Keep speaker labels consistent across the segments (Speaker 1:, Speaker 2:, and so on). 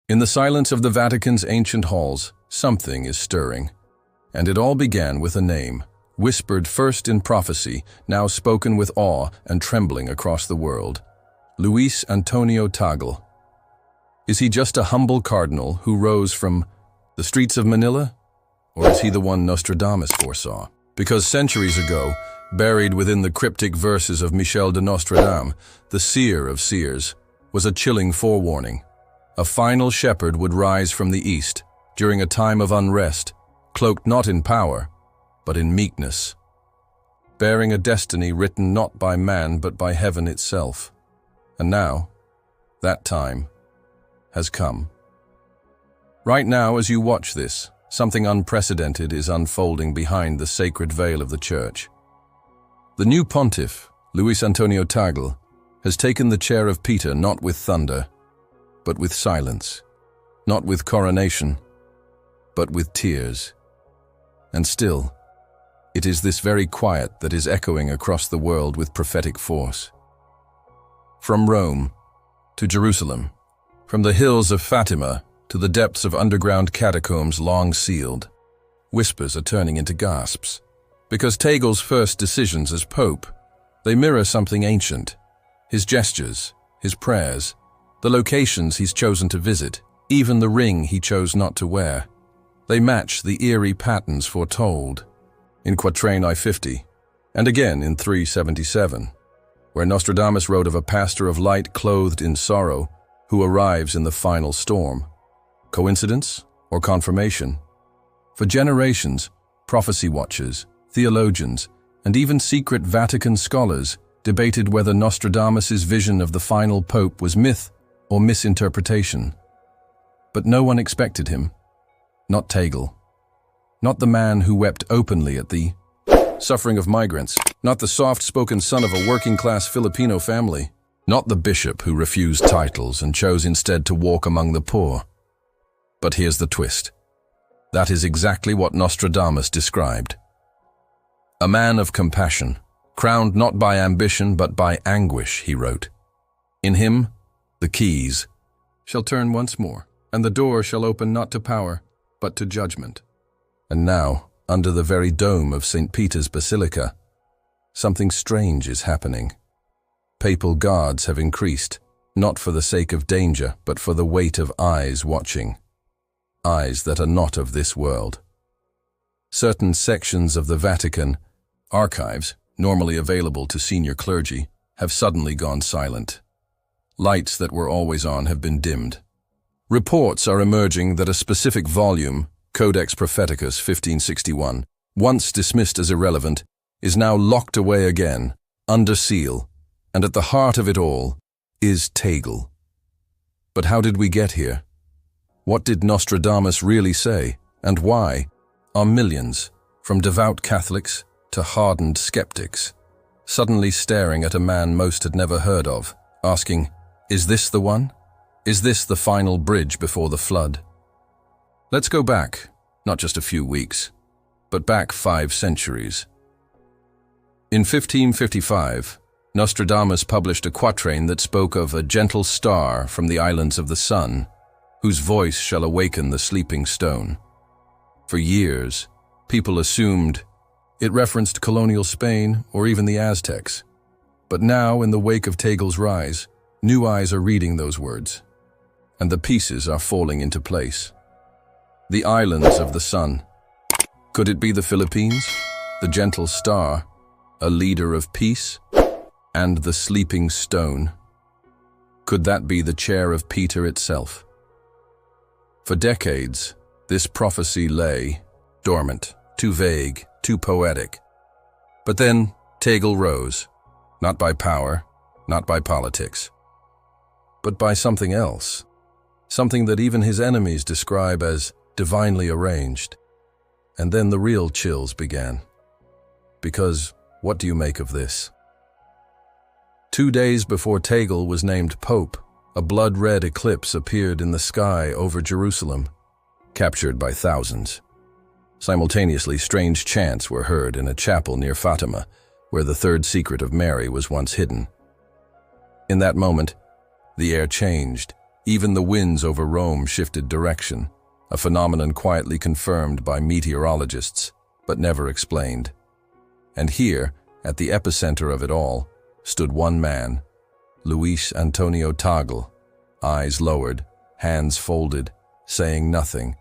Speaker 1: In the silence of the Vatican's ancient halls, something is stirring. And it all began with a name, whispered first in prophecy, now spoken with awe and trembling across the world. Luis Antonio Tagle. Is he just a humble cardinal who rose from the streets of Manila? Or is he the one Nostradamus foresaw? Because centuries ago, buried within the cryptic verses of Michel de Nostradamus, the seer of seers, was a chilling forewarning. A final shepherd would rise from the east during a time of unrest, cloaked not in power, but in meekness, bearing a destiny written not by man but by heaven itself. And now, that time has come. Right now, as you watch this, something unprecedented is unfolding behind the sacred veil of the Church. The new pontiff, Luis Antonio Tagle, has taken the chair of Peter not with thunder, but with silence, not with coronation, but with tears. And still, it is this very quiet that is echoing across the world with prophetic force. From Rome to Jerusalem, from the hills of Fatima to the depths of underground catacombs long sealed, whispers are turning into gasps. Because Tagle's first decisions as Pope, they mirror something ancient. His gestures, his prayers, the locations he's chosen to visit, even the ring he chose not to wear. They match the eerie patterns foretold in quatrain I-50, and again in 377, where Nostradamus wrote of a pastor of light clothed in sorrow who arrives in the final storm. Coincidence or confirmation? For generations, prophecy watchers, theologians, and even secret Vatican scholars debated whether Nostradamus's vision of the final pope was myth or misinterpretation. But no one expected him. Not Tagle. Not the man who wept openly at the suffering of migrants. Not the soft-spoken son of a working-class Filipino family. Not the bishop who refused titles and chose instead to walk among the poor. But here's the twist. That is exactly what Nostradamus described. A man of compassion, crowned not by ambition but by anguish, he wrote. In him, the keys shall turn once more, and the door shall open not to power, but to judgment. And now, under the very dome of St. Peter's Basilica, something strange is happening. Papal guards have increased, not for the sake of danger, but for the weight of eyes watching. Eyes that are not of this world. Certain sections of the Vatican archives, normally available to senior clergy, have suddenly gone silent. Lights that were always on have been dimmed. Reports are emerging that a specific volume, Codex Propheticus 1561, once dismissed as irrelevant, is now locked away again, under seal, and at the heart of it all is Tagle. But how did we get here? What did Nostradamus really say, and why are millions, from devout Catholics to hardened skeptics, suddenly staring at a man most had never heard of, asking, is this the one? Is this the final bridge before the flood? Let's go back, not just a few weeks, but back 5 centuries. In 1555, Nostradamus published a quatrain that spoke of a gentle star from the islands of the sun, whose voice shall awaken the sleeping stone. For years, people assumed it referenced colonial Spain or even the Aztecs. But now, in the wake of Tagle's rise, new eyes are reading those words, and the pieces are falling into place. The islands of the sun. Could it be the Philippines, the gentle star, a leader of peace, and the sleeping stone? Could that be the chair of Peter itself? For decades, this prophecy lay dormant, too vague, too poetic. But then Tagle rose, not by power, not by politics, but by something else, something that even his enemies describe as divinely arranged. And then the real chills began. Because what do you make of this? 2 days before Tagle was named Pope, a blood-red eclipse appeared in the sky over Jerusalem, captured by thousands. Simultaneously, strange chants were heard in a chapel near Fatima, where the third secret of Mary was once hidden. In that moment, the air changed, Even the winds over Rome shifted direction, a phenomenon quietly confirmed by meteorologists, but never explained. And here, at the epicenter of it all, stood one man, Luis Antonio Tagle, eyes lowered, hands folded, saying nothing.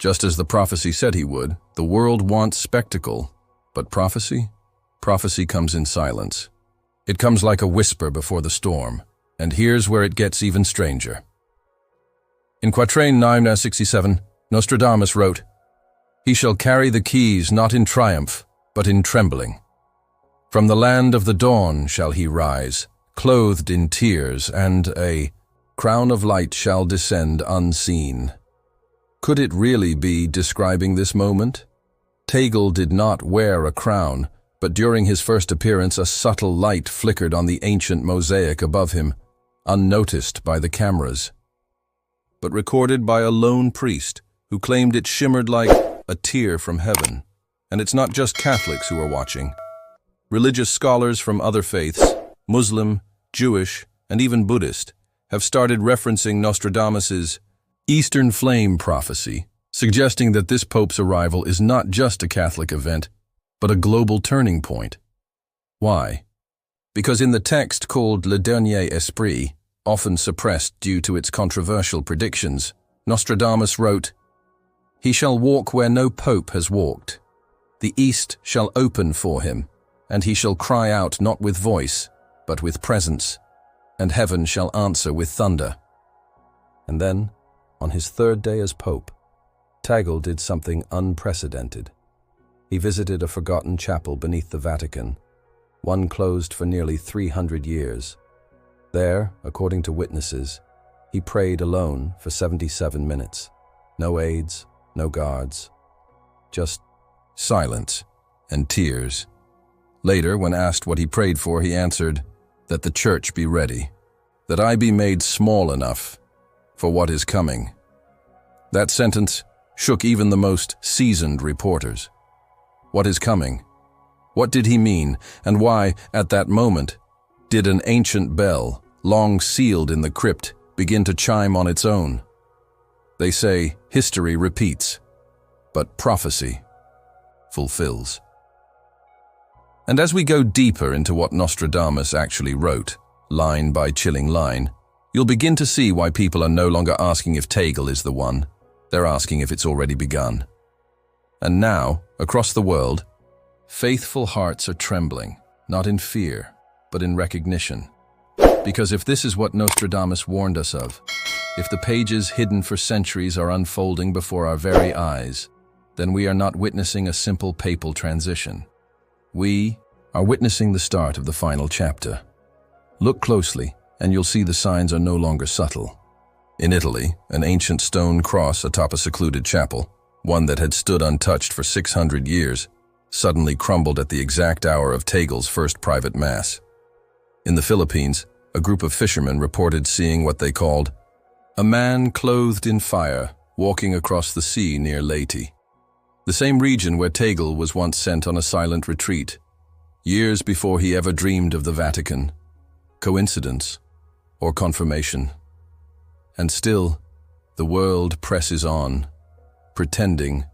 Speaker 1: Just as the prophecy said he would, the world wants spectacle, but prophecy? Prophecy comes in silence. It comes like a whisper before the storm, and here's where it gets even stranger. In quatrain 967, Nostradamus wrote, "He shall carry the keys not in triumph, but in trembling. From the land of the dawn shall he rise, clothed in tears, and a crown of light shall descend unseen." Could it really be describing this moment? Tagle did not wear a crown, but during his first appearance a subtle light flickered on the ancient mosaic above him, unnoticed by the cameras, but recorded by a lone priest who claimed it shimmered like a tear from heaven. And it's not just Catholics who are watching. Religious scholars from other faiths, Muslim, Jewish, and even Buddhist, have started referencing Nostradamus's Eastern Flame prophecy, suggesting that this Pope's arrival is not just a Catholic event, but a global turning point. Why? Because in the text called Le Dernier Esprit, often suppressed due to its controversial predictions, Nostradamus wrote, "He shall walk where no pope has walked. The east shall open for him, and he shall cry out not with voice, but with presence, and heaven shall answer with thunder." And then, on his third day as pope, Tagle did something unprecedented. He visited a forgotten chapel beneath the Vatican, one closed for nearly 300 years. There, according to witnesses, he prayed alone for 77 minutes. No aides, no guards, just silence and tears. Later, when asked what he prayed for, he answered, "That the church be ready, that I be made small enough for what is coming." That sentence shook even the most seasoned reporters. What is coming? What did he mean, and why, at that moment, did an ancient bell, long sealed in the crypt, begin to chime on its own? They say history repeats, but prophecy fulfills. And as we go deeper into what Nostradamus actually wrote, line by chilling line, you'll begin to see why people are no longer asking if Tagle is the one. They're asking if it's already begun. And now, across the world, faithful hearts are trembling, not in fear, but in recognition. Because if this is what Nostradamus warned us of, if the pages hidden for centuries are unfolding before our very eyes, then we are not witnessing a simple papal transition. We are witnessing the start of the final chapter. Look closely, and you'll see the signs are no longer subtle. In Italy, an ancient stone cross atop a secluded chapel, one that had stood untouched for 600 years, suddenly crumbled at the exact hour of Tagle's first private mass. In the Philippines, a group of fishermen reported seeing what they called a man clothed in fire walking across the sea near Leyte, the same region where Tagle was once sent on a silent retreat, years before he ever dreamed of the Vatican. Coincidence or confirmation? And still, the world presses on, pretending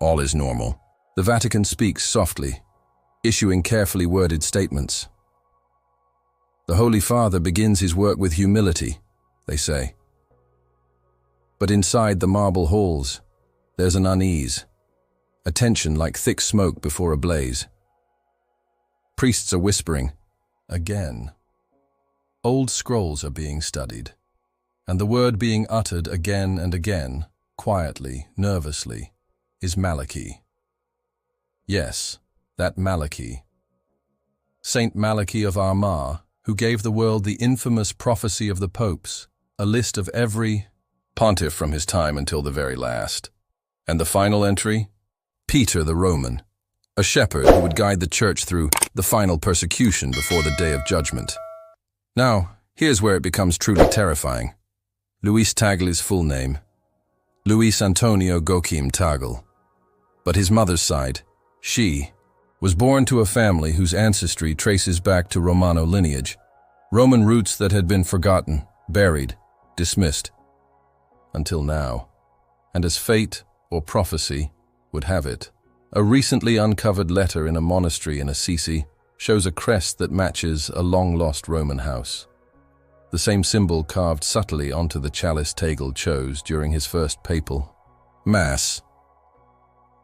Speaker 1: all is normal. The Vatican speaks softly, issuing carefully worded statements. The Holy Father begins his work with humility, they say. But inside the marble halls, there's an unease, a tension like thick smoke before a blaze. Priests are whispering, again. Old scrolls are being studied, and the word being uttered again and again, quietly, nervously, is Malachi. Yes, that Malachi. Saint Malachi of Armagh, who gave the world the infamous prophecy of the popes, a list of every pontiff from his time until the very last. And the final entry? Peter the Roman, a shepherd who would guide the church through the final persecution before the day of judgment. Now, here's where it becomes truly terrifying. Luis Tagle's full name, Luis Antonio Tagle. But his mother's side, she, was born to a family whose ancestry traces back to Romano lineage, Roman roots that had been forgotten, buried, dismissed. Until now. And as fate or prophecy would have it, a recently uncovered letter in a monastery in Assisi shows a crest that matches a long-lost Roman house. The same symbol carved subtly onto the chalice Tagle chose during his first papal Mass.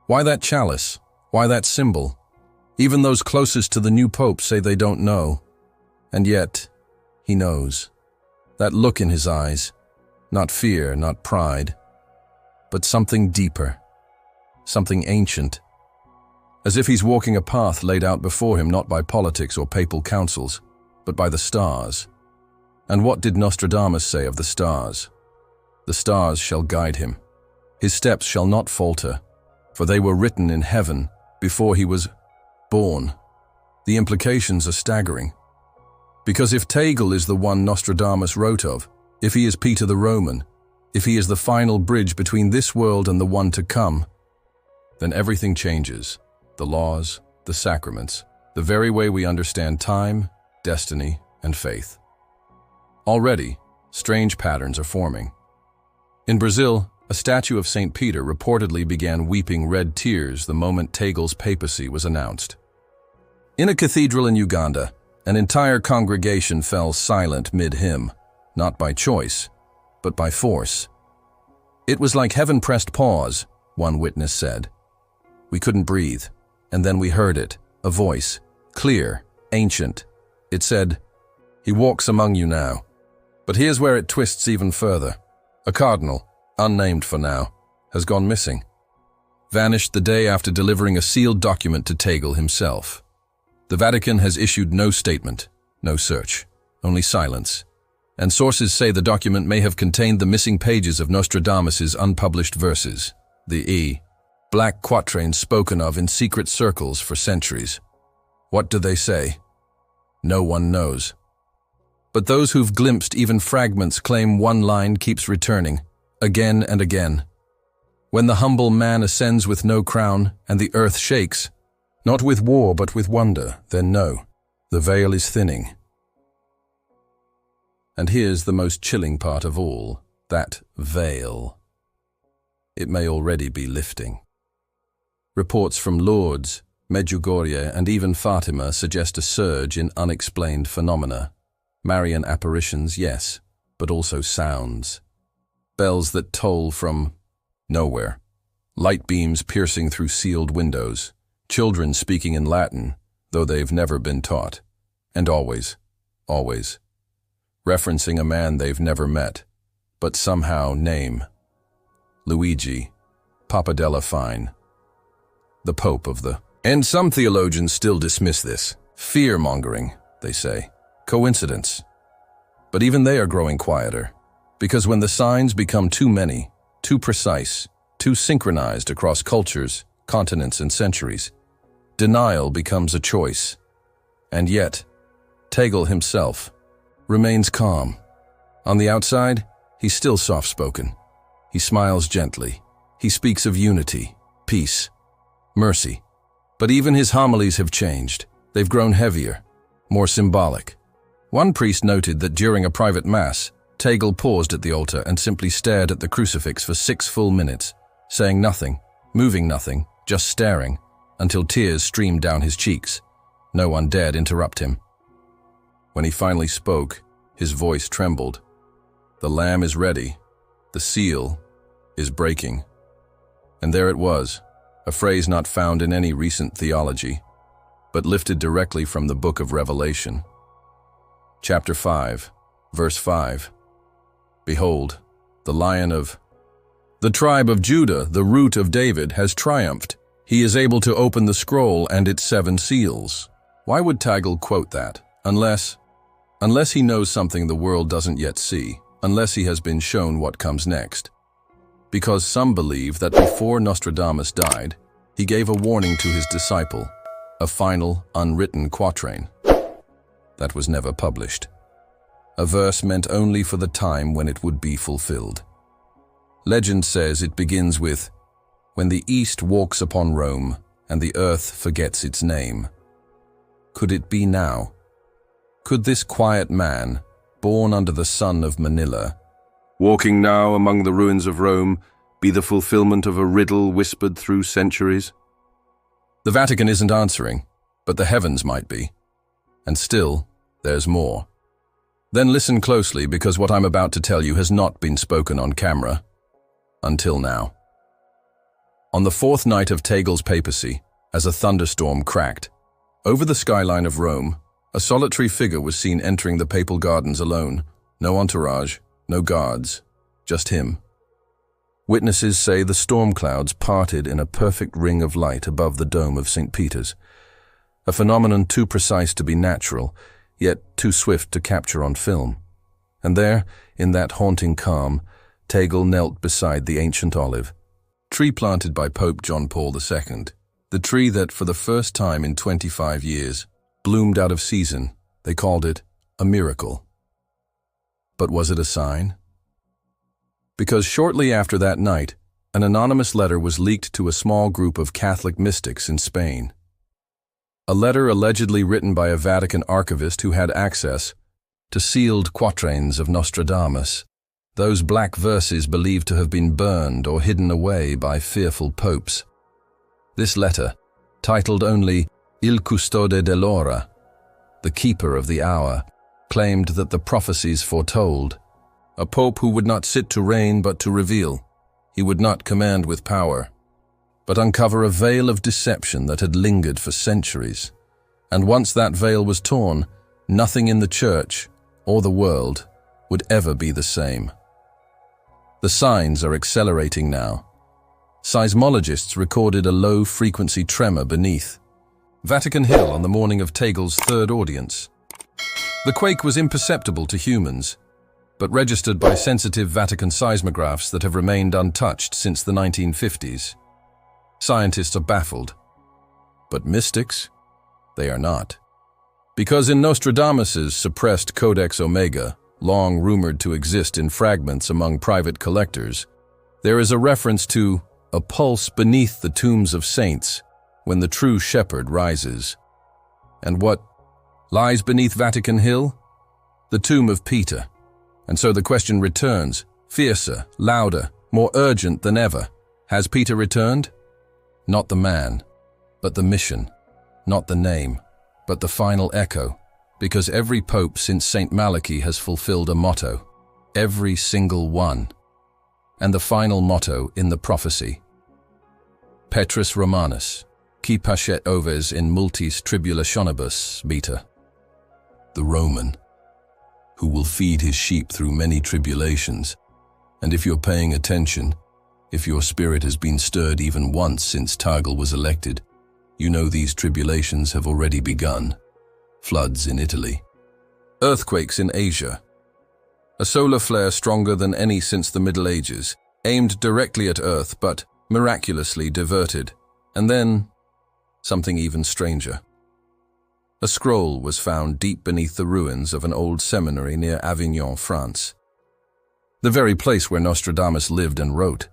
Speaker 1: Why that chalice? Why that symbol? Even those closest to the new pope say they don't know. And yet, he knows. That look in his eyes, not fear, not pride, but something deeper, something ancient. As if he's walking a path laid out before him not by politics or papal councils, but by the stars. And what did Nostradamus say of the stars? The stars shall guide him. His steps shall not falter, for they were written in heaven before he was born. The implications are staggering. Because if Tagle is the one Nostradamus wrote of, if he is Peter the Roman, if he is the final bridge between this world and the one to come, then everything changes. The laws, the sacraments, the very way we understand time, destiny, and faith. Already, strange patterns are forming. In Brazil, a statue of St. Peter reportedly began weeping red tears the moment Tagle's papacy was announced. In a cathedral in Uganda, an entire congregation fell silent mid-hymn, not by choice, but by force. It was like heaven pressed pause, one witness said. We couldn't breathe, and then we heard it, a voice, clear, ancient. It said, "He walks among you now." But here's where it twists even further. A cardinal, unnamed for now, has gone missing. Vanished the day after delivering a sealed document to Tagle himself. The Vatican has issued no statement, no search, only silence. And sources say the document may have contained the missing pages of Nostradamus's unpublished verses, the black quatrains spoken of in secret circles for centuries. What do they say? No one knows. But those who've glimpsed even fragments claim one line keeps returning, again and again. When the humble man ascends with no crown and the earth shakes, not with war but with wonder, then know, the veil is thinning. And here's the most chilling part of all, that veil. It may already be lifting. Reports from Lourdes, Medjugorje, and even Fatima suggest a surge in unexplained phenomena. Marian apparitions, yes, but also sounds. Bells that toll from nowhere. Light beams piercing through sealed windows. Children speaking in Latin, though they've never been taught. And always, referencing a man they've never met, but somehow name. Luigi, Papa della Fine. The Pope of the... And some theologians still dismiss this. Fear-mongering, they say. Coincidence. But even they are growing quieter, because when the signs become too many, too precise, too synchronized across cultures, continents, and centuries, denial becomes a choice. And yet, Tagle himself remains calm. On the outside, he's still soft-spoken. He smiles gently. He speaks of unity, peace, mercy. But even his homilies have changed. They've grown heavier, more symbolic. One priest noted that during a private mass, Tagle paused at the altar and simply stared at the crucifix for 6 full minutes, saying nothing, moving nothing, just staring, until tears streamed down his cheeks. No one dared interrupt him. When he finally spoke, his voice trembled. The lamb is ready. The seal is breaking. And there it was, a phrase not found in any recent theology, but lifted directly from the book of Revelation. Chapter 5, verse 5. Behold, the Lion of the tribe of Judah, the root of David, has triumphed. He is able to open the scroll and its 7 seals. Why would Tagle quote that? Unless he knows something the world doesn't yet see, unless he has been shown what comes next. Because some believe that before Nostradamus died, he gave a warning to his disciple, a final, unwritten quatrain that was never published. A verse meant only for the time when it would be fulfilled. Legend says it begins with, "When the east walks upon Rome, and the earth forgets its name." Could it be now? Could this quiet man, born under the sun of Manila, walking now among the ruins of Rome, be the fulfillment of a riddle whispered through centuries? The Vatican isn't answering, but the heavens might be. And still, there's more. Then listen closely, because what I'm about to tell you has not been spoken on camera. Until now. On the fourth night of Tagle's papacy, as a thunderstorm cracked, over the skyline of Rome, a solitary figure was seen entering the papal gardens alone. No entourage, no guards, just him. Witnesses say the storm clouds parted in a perfect ring of light above the dome of St. Peter's, a phenomenon too precise to be natural, yet too swift to capture on film. And there, in that haunting calm, Tagle knelt beside the ancient olive, tree planted by Pope John Paul II, the tree that, for the first time in 25 years, bloomed out of season. They called it a miracle. But was it a sign? Because shortly after that night, an anonymous letter was leaked to a small group of Catholic mystics in Spain. A letter allegedly written by a Vatican archivist who had access to sealed quatrains of Nostradamus, those black verses believed to have been burned or hidden away by fearful popes. This letter, titled only Il Custode dell'Ora, the Keeper of the Hour, claimed that the prophecies foretold a pope who would not sit to reign but to reveal. He would not command with power, but uncover a veil of deception that had lingered for centuries. And once that veil was torn, nothing in the church or the world would ever be the same. The signs are accelerating now. Seismologists recorded a low-frequency tremor beneath Vatican Hill on the morning of Tagle's third audience. The quake was imperceptible to humans, but registered by sensitive Vatican seismographs that have remained untouched since the 1950s. Scientists are baffled. But mystics? They are not. Because in Nostradamus's suppressed Codex Omega, long rumored to exist in fragments among private collectors, there is a reference to a pulse beneath the tombs of saints when the true shepherd rises. And what lies beneath Vatican Hill? The tomb of Peter. And so the question returns, fiercer, louder, more urgent than ever. Has Peter returned? Not the man, but the mission. Not the name, but the final echo. Because every pope since St. Malachi has fulfilled a motto. Every single one. And the final motto in the prophecy. Petrus Romanus, qui pacet oves in multis tribulationibus vita. The Roman, who will feed his sheep through many tribulations. And if you're paying attention, if your spirit has been stirred even once since Tagle was elected, you know these tribulations have already begun. Floods in Italy. Earthquakes in Asia. A solar flare stronger than any since the Middle Ages, aimed directly at Earth but miraculously diverted. And then, something even stranger. A scroll was found deep beneath the ruins of an old seminary near Avignon, France. The very place where Nostradamus lived and wrote.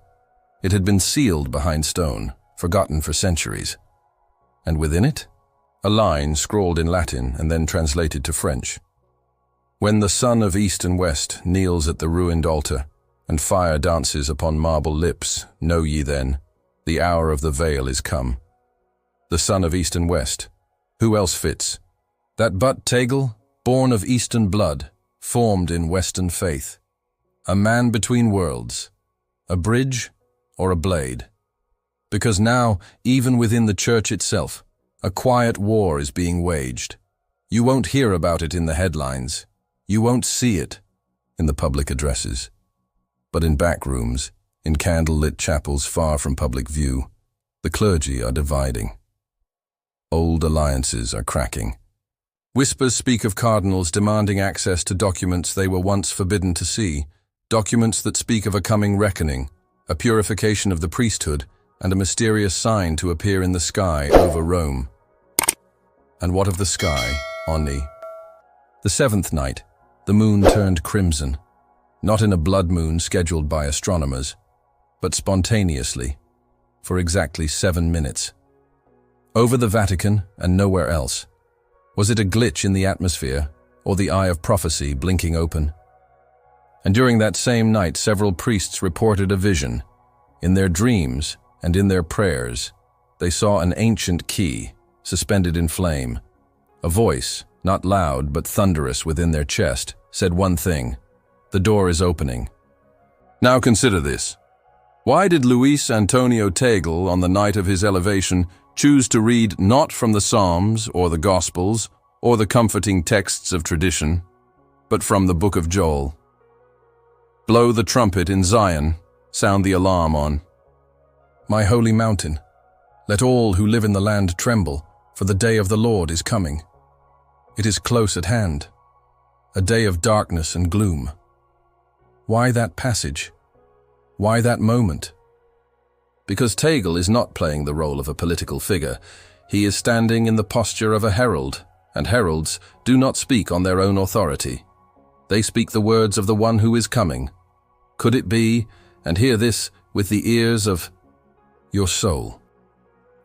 Speaker 1: It had been sealed behind stone, forgotten for centuries. And within it, a line scrawled in Latin and then translated to French. When the sun of east and west kneels at the ruined altar, and fire dances upon marble lips, know ye then, the hour of the veil is come. The sun of east and west. Who else fits? That but Tagle, born of eastern blood, formed in western faith. A man between worlds. A bridge or a blade. Because now, even within the church itself, a quiet war is being waged. You won't hear about it in the headlines. You won't see it in the public addresses. But in back rooms, in candle-lit chapels far from public view, the clergy are dividing. Old alliances are cracking. Whispers speak of cardinals demanding access to documents they were once forbidden to see, documents that speak of a coming reckoning, a purification of the priesthood, and a mysterious sign to appear in the sky over Rome. And what of the sky, Oni? The seventh night, the moon turned crimson, not in a blood moon scheduled by astronomers, but spontaneously, for exactly 7 minutes. Over the Vatican and nowhere else. Was it a glitch in the atmosphere, or the eye of prophecy blinking open? And during that same night, several priests reported a vision. In their dreams and in their prayers, they saw an ancient key suspended in flame. A voice, not loud but thunderous within their chest, said one thing: "The door is opening." Now consider this. Why did Luis Antonio Tagle, on the night of his elevation, choose to read not from the Psalms or the Gospels or the comforting texts of tradition, but from the Book of Joel? Blow the trumpet in Zion, sound the alarm on my holy mountain. Let all who live in the land tremble, for the day of the Lord is coming. It is close at hand, a day of darkness and gloom. Why that passage? Why that moment? Because Tagle is not playing the role of a political figure. He is standing in the posture of a herald, and heralds do not speak on their own authority. They speak the words of the one who is coming. Could it be, and hear this with the ears of your soul,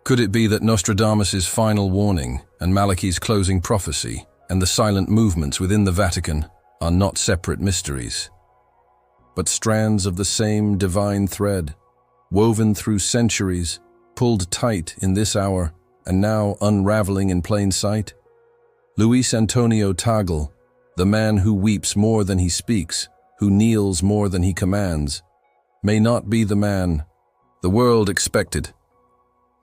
Speaker 1: could it be that Nostradamus' final warning and Malachi's closing prophecy and the silent movements within the Vatican are not separate mysteries, but strands of the same divine thread, woven through centuries, pulled tight in this hour, and now unraveling in plain sight? Luis Antonio Tagle, the man who weeps more than he speaks, who kneels more than he commands, may not be the man the world expected.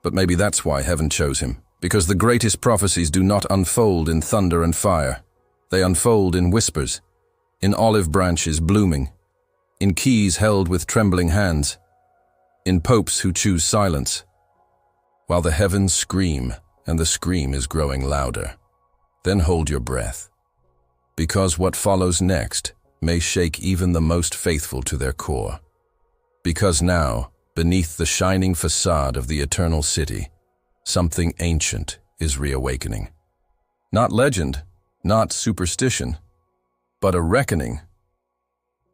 Speaker 1: But maybe that's why heaven chose him, because the greatest prophecies do not unfold in thunder and fire. They unfold in whispers, in olive branches blooming, in keys held with trembling hands, in popes who choose silence, while the heavens scream, and the scream is growing louder. Then hold your breath, because what follows next may shake even the most faithful to their core. Because now, beneath the shining facade of the eternal city, something ancient is reawakening. Not legend, not superstition, but a reckoning.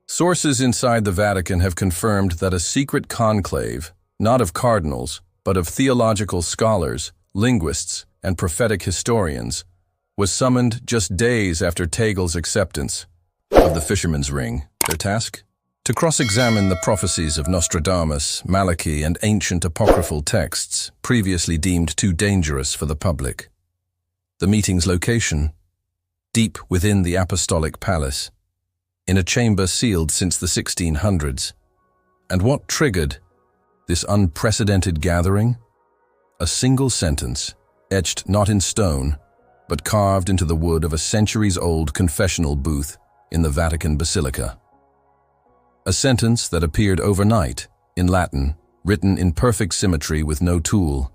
Speaker 1: Sources inside the Vatican have confirmed that a secret conclave, not of cardinals, but of theological scholars, linguists, and prophetic historians, was summoned just days after Tagle's acceptance of the Fisherman's Ring. Their task? To cross-examine the prophecies of Nostradamus, Malachi, and ancient apocryphal texts previously deemed too dangerous for the public. The meeting's location? Deep within the Apostolic Palace, in a chamber sealed since the 1600s. And what triggered this unprecedented gathering? A single sentence, etched not in stone, but carved into the wood of a centuries-old confessional booth in the Vatican Basilica. A sentence that appeared overnight, in Latin, written in perfect symmetry with no tool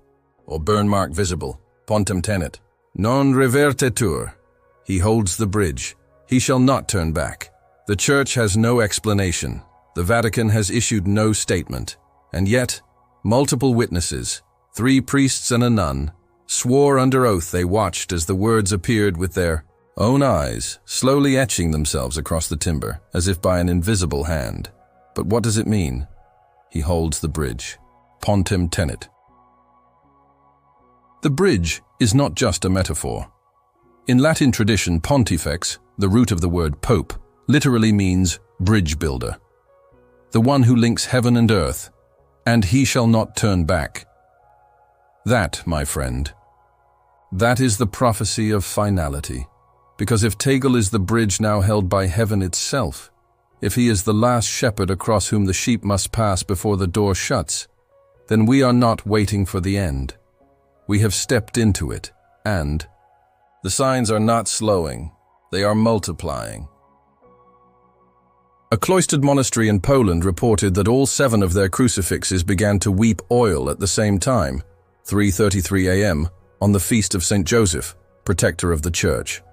Speaker 1: or burn mark visible. Pontem tenet. Non revertetur. He holds the bridge. He shall not turn back. The Church has no explanation. The Vatican has issued no statement. And yet, multiple witnesses, 3 priests and a nun, swore under oath they watched as the words appeared with their own eyes, slowly etching themselves across the timber, as if by an invisible hand. But what does it mean? He holds the bridge. Pontem tenet. The bridge is not just a metaphor. In Latin tradition, pontifex, the root of the word pope, literally means bridge builder. The one who links heaven and earth, and he shall not turn back. That, my friend, that is the prophecy of finality. Because if Tagle is the bridge now held by heaven itself, if he is the last shepherd across whom the sheep must pass before the door shuts, then we are not waiting for the end. We have stepped into it, and the signs are not slowing, they are multiplying. A cloistered monastery in Poland reported that all 7 of their crucifixes began to weep oil at the same time, 3:33 a.m., on the feast of St. Joseph, protector of the Church.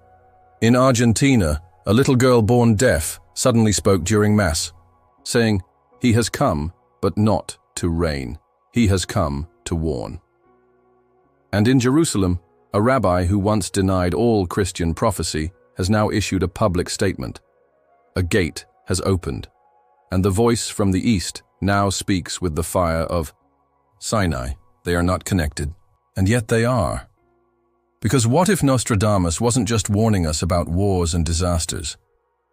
Speaker 1: In Argentina, a little girl born deaf suddenly spoke during Mass, saying, "He has come, but not to reign. He has come to warn." And in Jerusalem, a rabbi who once denied all Christian prophecy has now issued a public statement. A gate has opened, and the voice from the east now speaks with the fire of Sinai. They are not connected, and yet they are. Because what if Nostradamus wasn't just warning us about wars and disasters?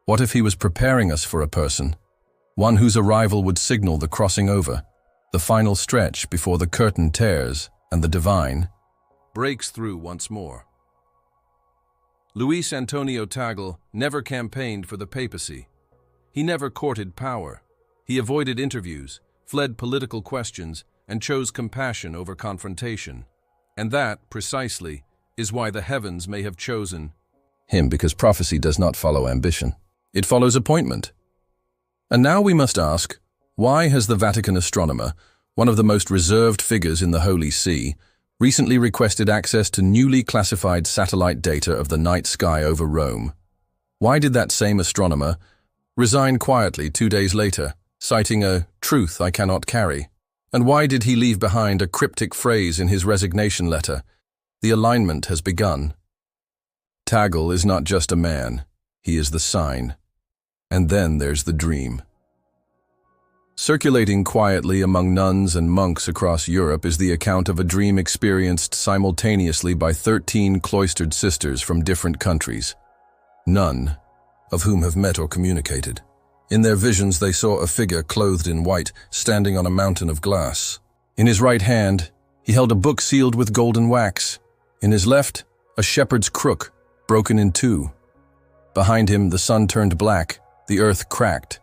Speaker 1: What if he was preparing us for a person, one whose arrival would signal the crossing over, the final stretch before the curtain tears and the divine breaks through once more? Luis Antonio Tagle never campaigned for the papacy. He never courted power. He avoided interviews, fled political questions, and chose compassion over confrontation. And that, precisely, is why the heavens may have chosen him, because prophecy does not follow ambition. It follows appointment. And now we must ask, why has the Vatican astronomer, one of the most reserved figures in the Holy See, recently requested access to newly classified satellite data of the night sky over Rome? Why did that same astronomer resign quietly 2 days later, citing a truth I cannot carry? And why did he leave behind a cryptic phrase in his resignation letter? The alignment has begun. Tagle is not just a man, he is the sign. And then there's the dream. Circulating quietly among nuns and monks across Europe is the account of a dream experienced simultaneously by 13 cloistered sisters from different countries, none of whom have met or communicated. In their visions they saw a figure clothed in white, standing on a mountain of glass. In his right hand, he held a book sealed with golden wax. In his left, a shepherd's crook, broken in two. Behind him, the sun turned black, the earth cracked,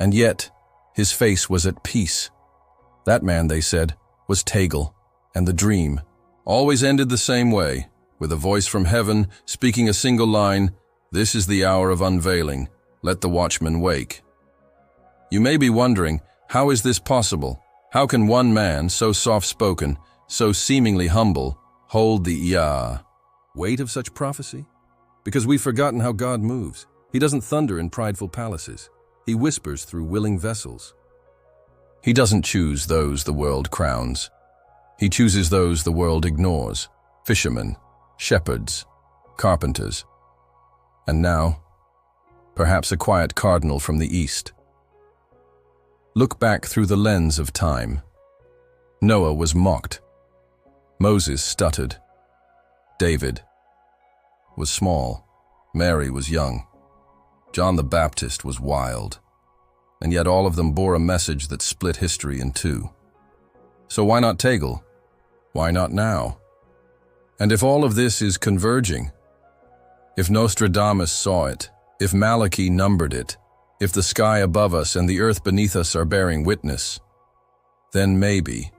Speaker 1: and yet his face was at peace. That man, they said, was Tagle, and the dream always ended the same way, with a voice from heaven speaking a single line, "This is the hour of unveiling. Let the watchman wake." You may be wondering, how is this possible? How can one man, so soft-spoken, so seemingly humble, hold the weight of such prophecy? Because we've forgotten how God moves. He doesn't thunder in prideful palaces. He whispers through willing vessels. He doesn't choose those the world crowns. He chooses those the world ignores. Fishermen, shepherds, carpenters. And now, perhaps a quiet cardinal from the east. Look back through the lens of time. Noah was mocked. Moses stuttered. David was small. Mary was young. John the Baptist was wild. And yet all of them bore a message that split history in two. So why not Tagle? Why not now? And if all of this is converging, if Nostradamus saw it, if Malachi numbered it, if the sky above us and the earth beneath us are bearing witness, then maybe,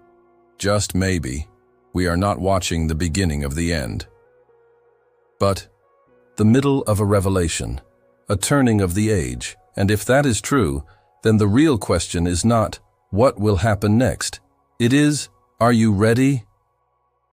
Speaker 1: just maybe, we are not watching the beginning of the end, but the middle of a revelation, a turning of the age. And if that is true, then the real question is not, what will happen next? It is, are you ready?